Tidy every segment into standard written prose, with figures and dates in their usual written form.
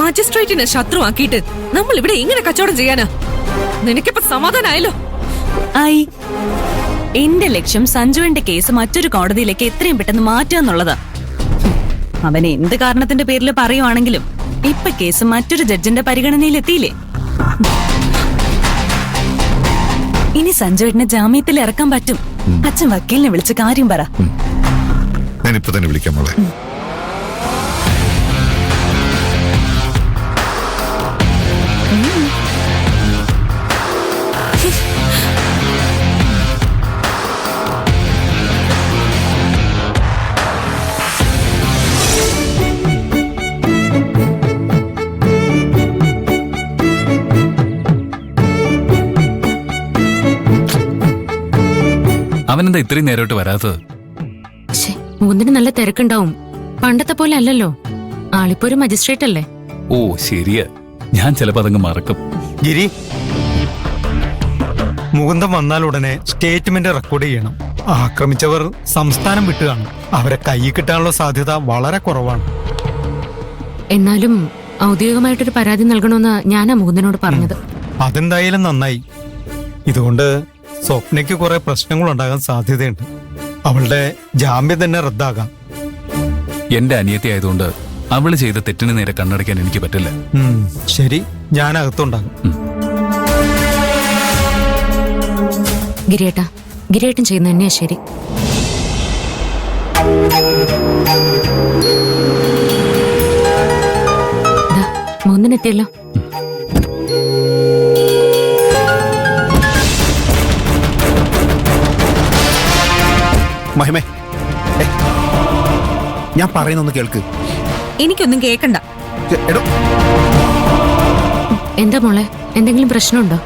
മജിസ്ട്രേറ്റിനെ ശത്രുവാക്കിയിട്ട് നമ്മൾ ഇവിടെ എങ്ങനെ കച്ചവടം ചെയ്യാനാ? നിനക്കിപ്പോ സമാധാനായല്ലോ? ആയി. എന്റെ ലക്ഷ്യം സഞ്ജുവിന്റെ കേസ് മറ്റൊരു കോടതിയിലേക്ക് എത്രയും പെട്ടെന്ന് മാറ്റാന്നുള്ളതാ. അവൻ എന്ത് കാരണത്തിന്റെ പേരിൽ പറയുവാണെങ്കിലും ഇപ്പൊ കേസ് മറ്റൊരു ജഡ്ജിന്റെ പരിഗണനയിൽ എത്തിയില്ലേ? ഇനി സഞ്ജുവിനെ ജാമ്യത്തിൽ ഇറക്കാൻ പറ്റും. അച്ഛൻ വക്കീലിനെ വിളിച്ച് കാര്യം പറ. ഞാനിപ്പോ തന്നെ വിളിക്കാം മോളെ. അവനെന്താ ഇത്രയും നേരോട്ട് വരാത്തത്? മുകുന്ദന് നല്ല തിരക്കുണ്ടാവും. പണ്ടത്തെ പോലെ അല്ലല്ലോ. ആളിപ്പോ ഒരു മജിസ്ട്രേറ്റ് അല്ലേ? ഓ ശരിയാ, ഞാൻ ചിലപ്പോ അതങ്ങ് മറക്കും. ഗിരി, മുകുന്ദൻ വന്നാൽ ഉടനെ സ്റ്റേറ്റ്മെന്റ് റെക്കോർഡ് ചെയ്യണം. ആക്രമിച്ചവർ സംസ്ഥാനം വിട്ടു കാണും. അവരെ കൈ കിട്ടാനുള്ള സാധ്യത വളരെ കുറവാണ്. എന്നാലും ഔദ്യോഗികമായിട്ടൊരു പരാതി നൽകണമെന്ന് ഞാനാ മുകുന്ദനോട് പറഞ്ഞത്. അതെന്തായാലും നന്നായി. ഇതുകൊണ്ട് സ്വപ്നയ്ക്ക് കുറെ പ്രശ്നങ്ങൾ ഉണ്ടാകാൻ സാധ്യതയുണ്ട്. അവളുടെ ജാമ്യം തന്നെ റദ്ദാകാം. എന്റെ അനിയത്തി ആയതുകൊണ്ട് അവള് ചെയ്ത തെറ്റിന് നേരെ കണ്ണടയ്ക്കാൻ എനിക്ക് പറ്റില്ല. ശരി, ഞാൻ അകത്തുണ്ടാകും. ഗിരിയേട്ടൻ ചെയ്യുന്ന തന്നെയാ ശരി. മുകുന്ദനെത്തിയല്ലോ. മഹിമേ, ഞാൻ പറയുന്നൊന്ന് കേൾക്ക്. എനിക്കൊന്നും കേക്കണ്ട. എടോ, എന്താ മോളെ, എന്തെങ്കിലും പ്രശ്നമുണ്ടോ?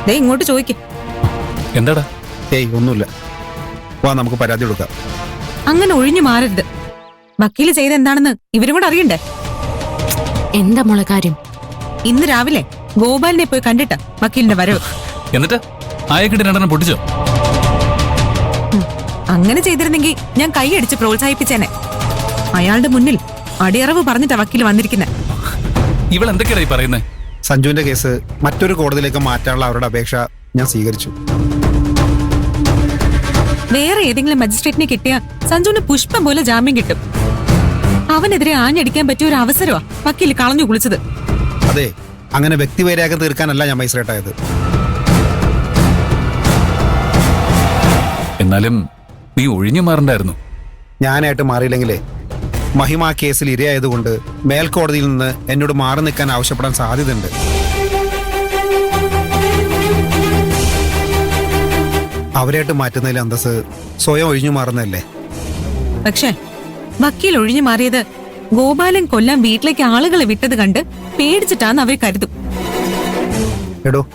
ദേ ഇങ്ങോട്ട് ചോദിക്കും. എന്താടാ? ഏയ് ഒന്നുമില്ല, വാ നമുക്ക് പരാതി കൊടുക്കാം. അങ്ങനെ ഒഴിഞ്ഞു മാറരുത്. വക്കീല് ചെയ്ത് എന്താണെന്ന് ഇവരും കൂടെ അറിയണ്ടേ? എന്താ മോളെ കാര്യം? ഇന്ന് രാവിലെ ഗോപാലിനെ പോയി കണ്ടിട്ട് വക്കീലിന്റെ വരവ്. എന്നിട്ട് ആയക്കിട്ട് രണ്ടെണ്ണം പൊട്ടിച്ചോ? അങ്ങനെ ചെയ്തിരുന്നെങ്കിൽ ഞാൻ കൈയടിച്ച് പ്രോത്സാഹിപ്പിച്ചേനെ. അയാളുടെ മുന്നിൽ അടിയറവ് പറഞ്ഞിട്ടാ വക്കീൽ വന്നിരിക്കുന്നത്. ഇവൾ എന്തൊക്കെയായി പറയുന്നേ? സഞ്ജുവിന്റെ കേസ് മറ്റൊരു കോടതിയിലേക്ക് മാറ്റാനുള്ള അവരുടെ അപേക്ഷ ഞാൻ സ്വീകരിച്ചു. വേറെ ഏതെങ്കിലും മജിസ്ട്രേറ്റിനെ കിട്ടിയ സഞ്ജുവിന് പുഷ്പം പോലെ ജാമ്യം കിട്ടും. അവനെതിരെ ആഞ്ഞടിക്കാൻ പറ്റിയ ഒരു അവസരമാ വക്കീൽ കളഞ്ഞു കുളിച്ചത്. അതെ, അങ്ങനെ വ്യക്തിവൈരാഗ്യം തീർക്കാനല്ല ഞാൻ മജിസ്ട്രേറ്റായത്. എന്നാലും നീ ഒഴിഞ്ഞു മാറണ്ടായിരുന്നു. ഞാനായിട്ട് മാറിയില്ലെങ്കിലേ മഹിമ കേസിൽ ഇരയായതുകൊണ്ട് മേൽക്കോടതിയിൽ നിന്ന് എന്നോട് മാറി നിൽക്കാൻ ആവശ്യപ്പെടാൻ സാധ്യതയുണ്ട്. അവരായിട്ട് മാറ്റുന്നതിൽ അന്തസ് സ്വയം ഒഴിഞ്ഞു മാറുന്നതല്ലേ? പക്ഷേ വക്കീൽ ഒഴിഞ്ഞു മാറിയത് ഗോപാലൻ കൊല്ലാൻ വീട്ടിലേക്ക് ആളുകളെ വിട്ടത് കണ്ട് പേടിച്ചിട്ടാന്ന് അവർ കരുതും. എടോ,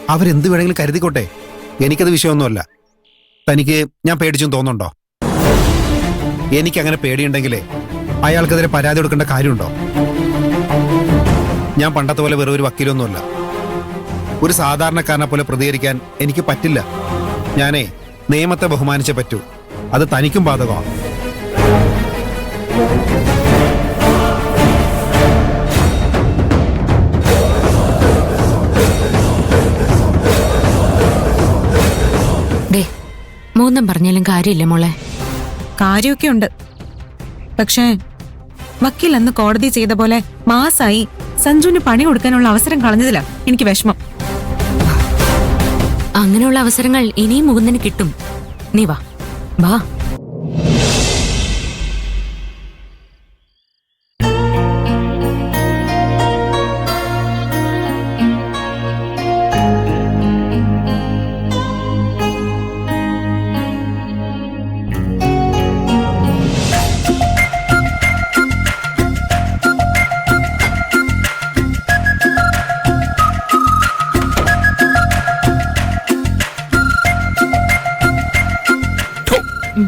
അവരെന്ത് വേണമെങ്കിലും കരുതിക്കോട്ടെ, എനിക്കത് വിഷയമൊന്നുമല്ല. തനിക്ക് ഞാൻ പേടിച്ചും തോന്നുന്നുണ്ടോ? എനിക്കങ്ങനെ പേടിയുണ്ടെങ്കിലേ അയാൾക്കെതിരെ പരാതി കൊടുക്കേണ്ട കാര്യമുണ്ടോ? ഞാൻ പണ്ടത്തെ പോലെ വെറും ഒരു വക്കീലൊന്നുമല്ല. ഒരു സാധാരണക്കാരനെ പോലെ പ്രതികരിക്കാൻ എനിക്ക് പറ്റില്ല. ഞാനേ നിയമത്തെ ബഹുമാനിച്ചേ പറ്റൂ. അത് തനിക്കും ബാധകമാണ്. മൂന്നും പറഞ്ഞാലും കാര്യമില്ല മോളെ. കാര്യമൊക്കെ ഉണ്ട്. പക്ഷേ വക്കീൽ അന്ന് കോടതി ചെയ്ത പോലെ മാസായി സഞ്ജുവിന് പണി കൊടുക്കാനുള്ള അവസരം കളഞ്ഞതിലാ എനിക്ക് വിഷമം. അങ്ങനെയുള്ള അവസരങ്ങൾ ഇനിയും മുകുന്ദന് കിട്ടും. നീ വാ വാ.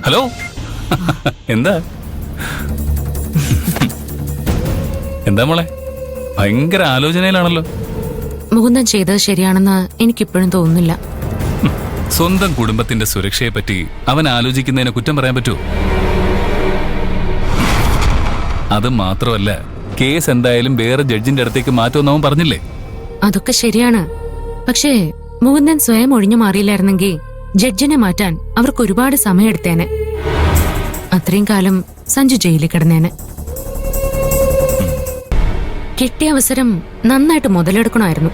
ഹലോ, എന്താ എന്താ മോളെ, ഭയങ്കര ആലോചനയിലാണല്ലോ. മുകുന്ദൻ ചെയ്തത് ശരിയാണെന്ന് എനിക്കിപ്പോഴും തോന്നുന്നില്ല. സ്വന്തം കുടുംബത്തിന്റെ സുരക്ഷയെ പറ്റി അവൻ ആലോചിക്കുന്നതിനെ കുറ്റം പറയാൻ പറ്റുമോ? അത് മാത്രമല്ല, കേസ് എന്തായാലും വേറെ ജഡ്ജിന്റെ അടുത്തേക്ക് മാറ്റുമെന്ന് അവൻ പറഞ്ഞില്ലേ? അതൊക്കെ ശരിയാണ്. പക്ഷേ മുകുന്ദൻ സ്വയം ഒഴിഞ്ഞു മാറിയില്ലായിരുന്നെങ്കിൽ ജഡ്ജിനെ മാറ്റാൻ അവർക്ക് ഒരുപാട് സമയമെടുത്തേനെ. അത്രയും കാലം സഞ്ജു ജയിലിൽ കിടന്നേനെ. കിട്ടിയ അവസരം നന്നായിട്ട് മുതലെടുക്കണമായിരുന്നു.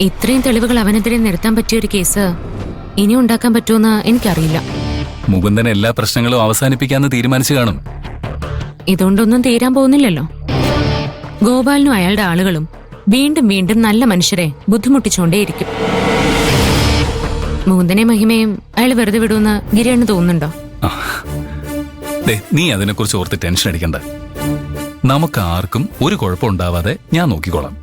ഇത്രയും തെളിവുകൾ അവനെതിരെ നിരത്താൻ പറ്റിയൊരു കേസ് ഇനി ഉണ്ടാക്കാൻ പറ്റുമെന്ന് എനിക്കറിയില്ല. മുകുന്ദൻ എല്ലാ പ്രശ്നങ്ങളും അവസാനിപ്പിക്കാന്ന് തീരുമാനിച്ചു കാണും. ഇതുകൊണ്ടൊന്നും തീരാൻ പോകുന്നില്ലല്ലോ. ഗോപാലിനും അയാളുടെ ആളുകളും വീണ്ടും വീണ്ടും നല്ല മനുഷ്യരെ ബുദ്ധിമുട്ടിച്ചുകൊണ്ടേയിരിക്കും. മുകുന്ദനെ മഹിമയും അയാൾ വെറുതെ വിടുമെന്ന് ഗിരിയേണ്ണന് തോന്നുന്നുണ്ടോ? ദേ, നീ അതിനെക്കുറിച്ച് ഓർത്ത് ടെൻഷൻ അടിക്കണ്ട. നമുക്ക് ആർക്കും ഒരു കുഴപ്പം ഉണ്ടാവാതെ ഞാൻ നോക്കിക്കോളാം.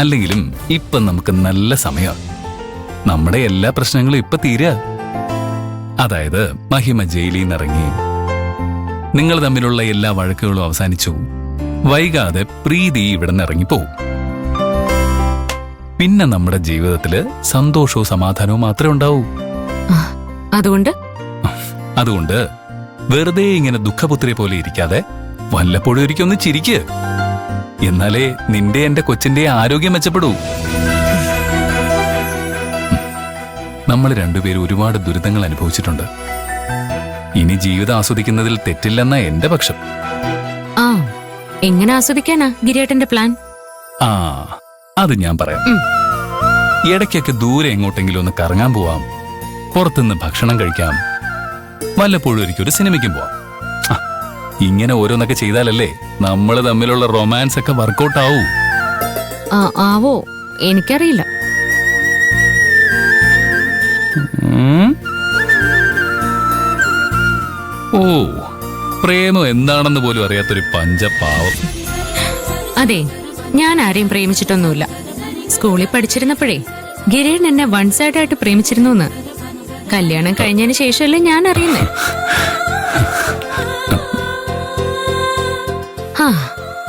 അല്ലെങ്കിലും ഇപ്പൊ നമുക്ക് നല്ല സമയം. നമ്മുടെ എല്ലാ പ്രശ്നങ്ങളും ഇപ്പൊ തീരാ. അതായത് മഹിമ ജയിലിൽ നിന്ന് ഇറങ്ങി, നിങ്ങൾ തമ്മിലുള്ള എല്ലാ വഴക്കുകളും അവസാനിച്ചു. വൈകാതെ പ്രീതി ഇവിടെ നിന്ന് ഇറങ്ങിപ്പോവും. പിന്നെ നമ്മുടെ ജീവിതത്തില് സന്തോഷവും സമാധാനവും മാത്രമേ ഉണ്ടാവൂ. അതുകൊണ്ട് വെറുതെ ഇങ്ങനെ ദുഃഖപുത്രിയെ പോലെ ഇരിക്കാതെ വല്ലപ്പോഴും ഒരിക്കൊന്ന് ചിരിക്ക്. എന്നാലേ നിന്റെ എന്റെ കൊച്ചിന്റെ ആരോഗ്യം മെച്ചപ്പെടൂ. നമ്മൾ രണ്ടുപേരും ഒരുപാട് ദുരിതങ്ങൾ അനുഭവിച്ചിട്ടുണ്ട്. ഇനി ജീവിതം ആസ്വദിക്കുന്നതിൽ തെറ്റില്ലെന്ന എന്റെ പക്ഷം. ആ, എങ്ങനെ ആസ്വദിക്കാനാ ഗിരിയേട്ടന്റെ പ്ലാൻ? ആ, അത് ഞാൻ പറയാം. ഇടയ്ക്കൊക്കെ ദൂരെ എങ്ങോട്ടെങ്കിലും ഒന്ന് കറങ്ങാൻ പോവാം, പുറത്തുനിന്ന് ഭക്ഷണം കഴിക്കാം, വല്ലപ്പോഴും ഒരിക്കലും സിനിമയ്ക്കും പോവാം. ഇങ്ങനെ ഓരോന്നൊക്കെ ചെയ്താലല്ലേ നമ്മൾ തമ്മിലുള്ള റൊമാൻസ് ഒക്കെ വർക്കൗട്ട് ആവൂ. ആവോ എനിക്കറിയില്ല. ഓ, പ്രേമം എന്താണെന്ന് പോലും അറിയാത്തൊരു പഞ്ചപാവം. അതെ, ഞാൻ ആരെയും പ്രേമിച്ചിട്ടൊന്നുമില്ല. സ്കൂളിൽ പഠിച്ചിരുന്നപ്പോഴേ ഗിരീൻ എന്നെ വൺ സൈഡ് ആയിട്ട് പ്രേമിച്ചിരുന്നു. കല്യാണം കഴിഞ്ഞതിന് ശേഷമല്ലേ ഞാൻ അറിയുന്നേ.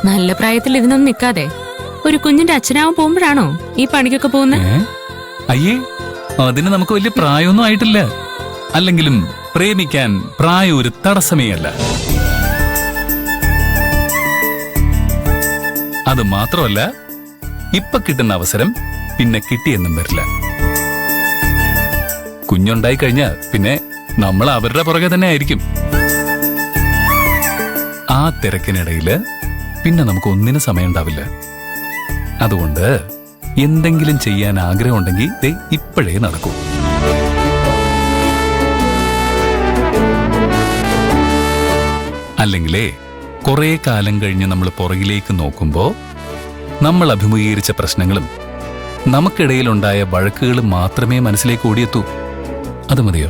നല്ല പ്രായത്തിൽ ഇതിനൊന്നും നിൽക്കാതെ ഒരു കുഞ്ഞിന്റെ അച്ഛനാവാൻ പോകുമ്പോഴാണോ ഈ പണിക്കൊക്കെ പോകുന്നത്? അയ്യേ, അതിന് നമുക്ക് വലിയ പ്രായമൊന്നും ആയിട്ടില്ല. അല്ലെങ്കിലും പ്രേമിക്കാൻ പ്രായം ഒരു തടസ്സമേ അല്ല. അത് മാത്രമല്ല, ഇപ്പൊ കിട്ടുന്ന അവസരം പിന്നെ കിട്ടിയെന്നും വരില്ല. കുഞ്ഞുണ്ടായി കഴിഞ്ഞാൽ പിന്നെ നമ്മൾ അവരുടെ പുറകെ തന്നെ ആയിരിക്കും. ആ തിരക്കിനിടയില് പിന്നെ നമുക്ക് ഒന്നിനും സമയം ഉണ്ടാവില്ല. അതുകൊണ്ട് എന്തെങ്കിലും ചെയ്യാൻ ആഗ്രഹമുണ്ടെങ്കിൽ ദേ ഇപ്പോഴേ നടക്കൂ. അല്ലെങ്കിലേ കുറെ കാലം കഴിഞ്ഞ് നമ്മൾ പുറകിലേക്ക് നോക്കുമ്പോ നമ്മൾ അഭിമുഖീകരിച്ച പ്രശ്നങ്ങളും നമുക്കിടയിലുണ്ടായ വഴക്കുകളും മാത്രമേ മനസ്സിലേക്ക് ഓടിയെത്തൂ. അത് മതിയോ?